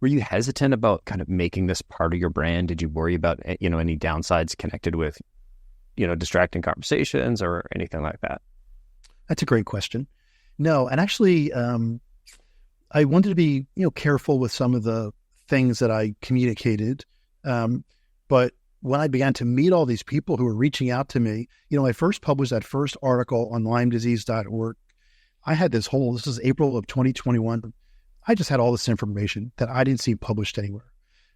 were you hesitant about kind of making this part of your brand? Did you worry about, any downsides connected with, distracting conversations or anything like that? That's a great question. No, and actually, I wanted to be, careful with some of the things that I communicated. But when I began to meet all these people who were reaching out to me, I first published that first article on LymeDisease.org. I had this is April of 2021. I just had all this information that I didn't see published anywhere.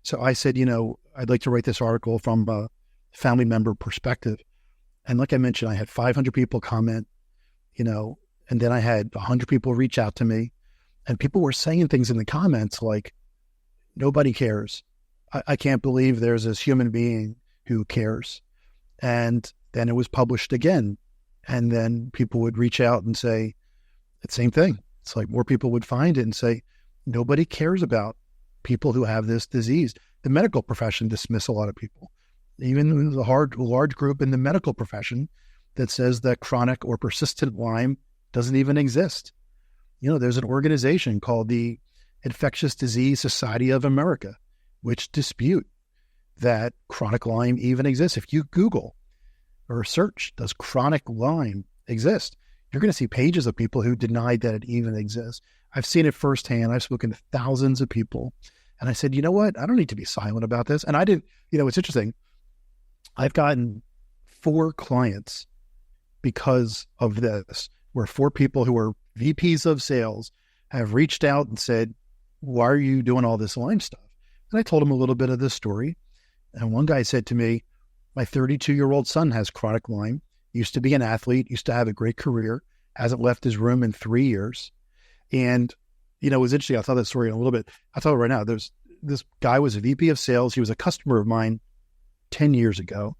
So I said, I'd like to write this article from a family member perspective. And like I mentioned, I had 500 people comment, and then I had 100 people reach out to me, and people were saying things in the comments like, nobody cares. I can't believe there's this human being who cares. And then it was published again. And then people would reach out and say the same thing. It's like more people would find it and say, nobody cares about people who have this disease. The medical profession dismiss a lot of people. Even the large group in the medical profession that says that chronic or persistent Lyme doesn't even exist. There's an organization called the Infectious Disease Society of America, which dispute that chronic Lyme even exists. If you Google or search, does chronic Lyme exist? You're going to see pages of people who denied that it even exists. I've seen it firsthand. I've spoken to thousands of people. And I said, you know what? I don't need to be silent about this. And I didn't, it's interesting. I've gotten 4 clients because of this, where 4 people who are VPs of sales have reached out and said, why are you doing all this Lyme stuff? And I told him a little bit of this story. And one guy said to me, my 32-year-old son has chronic Lyme, used to be an athlete, used to have a great career, hasn't left his room in 3 years. And, it was interesting. I'll tell that story in a little bit. I'll tell it right now. This guy was a VP of sales. He was a customer of mine 10 years ago.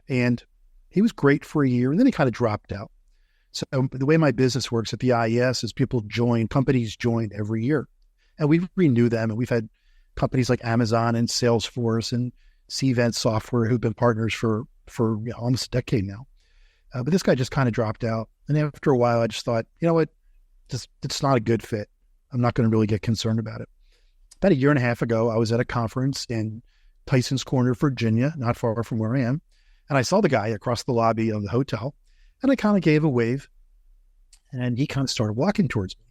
And he was great for a year, and then he kind of dropped out. So the way my business works at the IES is companies join every year. And we renew them. And we've had companies like Amazon and Salesforce and Cvent Software who've been partners for almost a decade now. But this guy just kind of dropped out. And after a while, I just thought, you know what? It's not a good fit. I'm not going to really get concerned about it. About a year and a half ago, I was at a conference in Tyson's Corner, Virginia, not far from where I am. And I saw the guy across the lobby of the hotel, and I kind of gave a wave, and he kind of started walking towards me.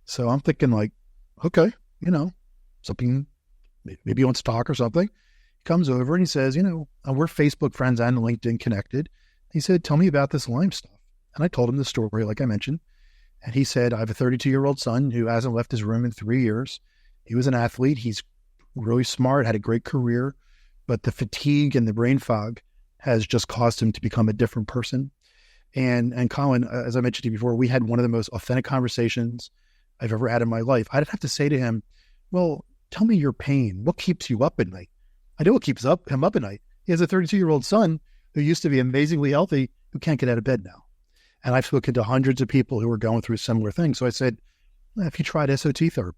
So I'm thinking like, okay, something, maybe he wants to talk or something. He comes over and he says, we're Facebook friends and LinkedIn connected. He said, tell me about this Lyme stuff. And I told him the story, like I mentioned. And he said, I have a 32-year-old son who hasn't left his room in 3 years. He was an athlete. He's really smart, had a great career, but the fatigue and the brain fog has just caused him to become a different person. And Colin, as I mentioned to you before, we had one of the most authentic conversations I've ever had in my life. I didn't have to say to him, well, tell me your pain. What keeps you up at night? I know what keeps him up at night. He has a 32-year-old son who used to be amazingly healthy, who can't get out of bed now. And I've spoken to hundreds of people who are going through similar things. So I said, have you tried SOT therapy?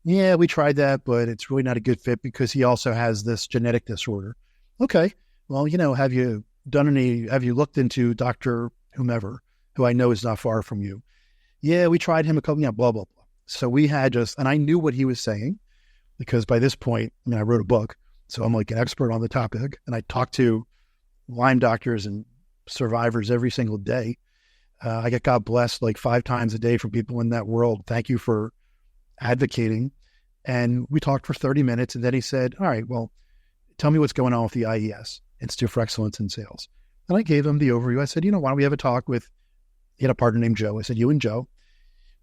Yeah, we tried that, but it's really not a good fit because he also has this genetic disorder. Okay. Well, have you looked into Dr. whomever, who I know is not far from you? Yeah, we tried him a couple, blah, blah, blah. So we had and I knew what he was saying because by this point, I wrote a book. So I'm like an expert on the topic, and I talk to Lyme doctors and survivors every single day. I get God blessed like 5 times a day from people in that world. Thank you for advocating. And we talked for 30 minutes, and then he said, all right, well, tell me what's going on with the IES, Institute for Excellence in Sales. And I gave him the overview. I said, why don't we have a talk with, he had a partner named Joe. I said, you and Joe.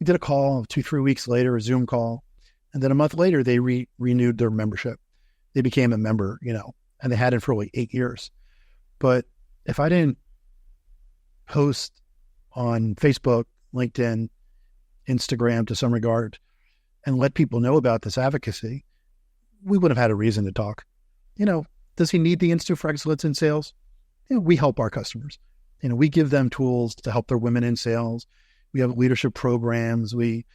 We did a call 2-3 weeks later, a Zoom call. And then a month later, they renewed their membership. They became a member, and they had it for like 8 years. But if I didn't post on Facebook, LinkedIn, Instagram to some regard, and let people know about this advocacy, we would have had a reason to talk. Does he need the Institute for Excellence in Sales? We help our customers. We give them tools to help their women in sales. We have leadership programs. We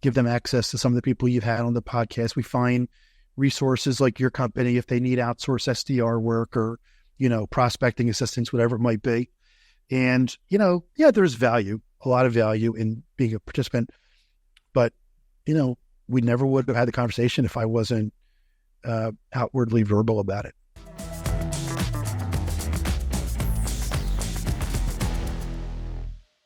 give them access to some of the people you've had on the podcast. We find resources like your company if they need outsource SDR work or, prospecting assistance, whatever it might be. And, there's value, a lot of value in being a participant. But, we never would have had the conversation if I wasn't outwardly verbal about it.